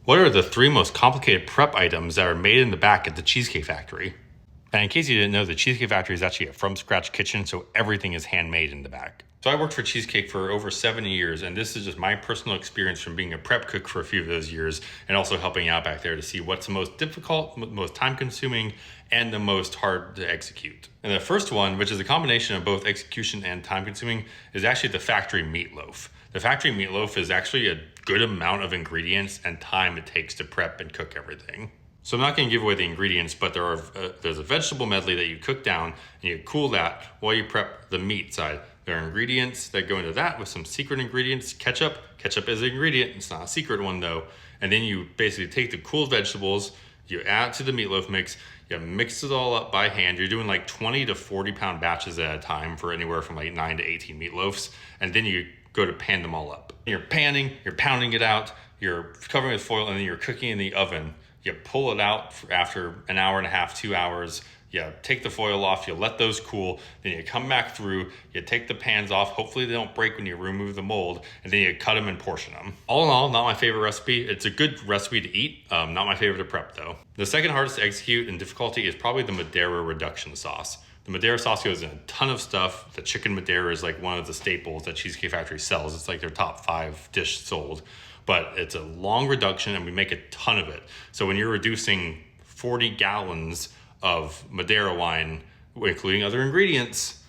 What are the 3 most complicated prep items that are made in the back at the Cheesecake Factory? And in case you didn't know, the Cheesecake Factory is actually a from-scratch kitchen, so everything is handmade in the back. So I worked for Cheesecake for over 7 years, and this is just my personal experience from being a prep cook for a few of those years, and also helping out back there to see what's the most difficult, most time-consuming, and the most hard to execute. And the first one, which is a combination of both execution and time-consuming, is actually the factory meatloaf. The factory meatloaf is actually a good amount of ingredients and time it takes to prep and cook everything. So I'm not going to give away the ingredients, but there's a vegetable medley that you cook down and you cool that while you prep the meat side. There are ingredients that go into that with some secret ingredients. Ketchup is an ingredient. It's not a secret one though. And then you basically take the cooled vegetables, you add it to the meatloaf mix, you mix it all up by hand. You're doing like 20 to 40 pound batches at a time for anywhere from like 9 to 18 meatloafs. And then you go to pan them all up. You're panning, you're pounding it out, you're covering it with foil, and then you're cooking in the oven. You pull it out after an hour and a half, 2 hours. You take the foil off, you let those cool, then you come back through, you take the pans off. Hopefully they don't break when you remove the mold, and then you cut them and portion them. All in all, not my favorite recipe. It's a good recipe to eat, not my favorite to prep though. The second hardest to execute in difficulty is probably the Madeira reduction sauce. The Madeira sauce goes in a ton of stuff. The chicken Madeira is like one of the staples that Cheesecake Factory sells. It's like their top 5 dish sold. But it's a long reduction and we make a ton of it. So when you're reducing 40 gallons of Madeira wine, including other ingredients,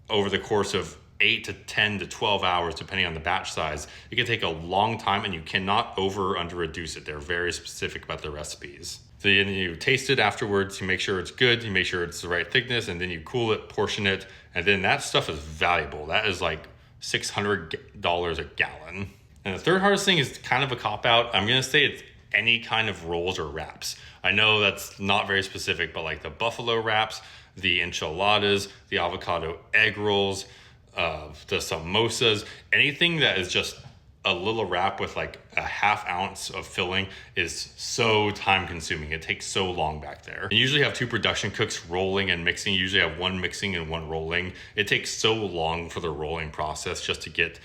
over the course of 8 to 10 to 12 hours, depending on the batch size, it can take a long time and you cannot over or under reduce it. They're very specific about their recipes. So then you taste it afterwards, you make sure it's good, you make sure it's the right thickness, and then you cool it, portion it, and then that stuff is valuable. That is like $600 a gallon. And the third hardest thing is kind of a cop-out. I'm gonna say it's any kind of rolls or wraps. I know that's not very specific, but like the buffalo wraps, the enchiladas, the avocado egg rolls, the samosas, anything that is just a little wrap with like a ½ ounce of filling is so time consuming. It takes so long back there. You usually have 2 production cooks rolling and mixing. You usually have 1 mixing and 1 rolling. It takes so long for the rolling process just to get,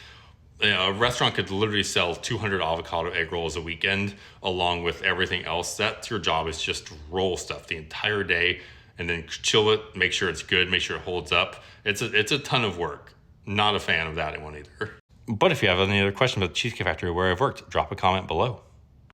a restaurant could literally sell 200 avocado egg rolls a weekend along with everything else. That's your job, is just roll stuff the entire day and then chill it, make sure it's good, make sure it holds up. It's a ton of work. Not a fan of that one either. But if you have any other questions about the Cheesecake Factory where I've worked, drop a comment below.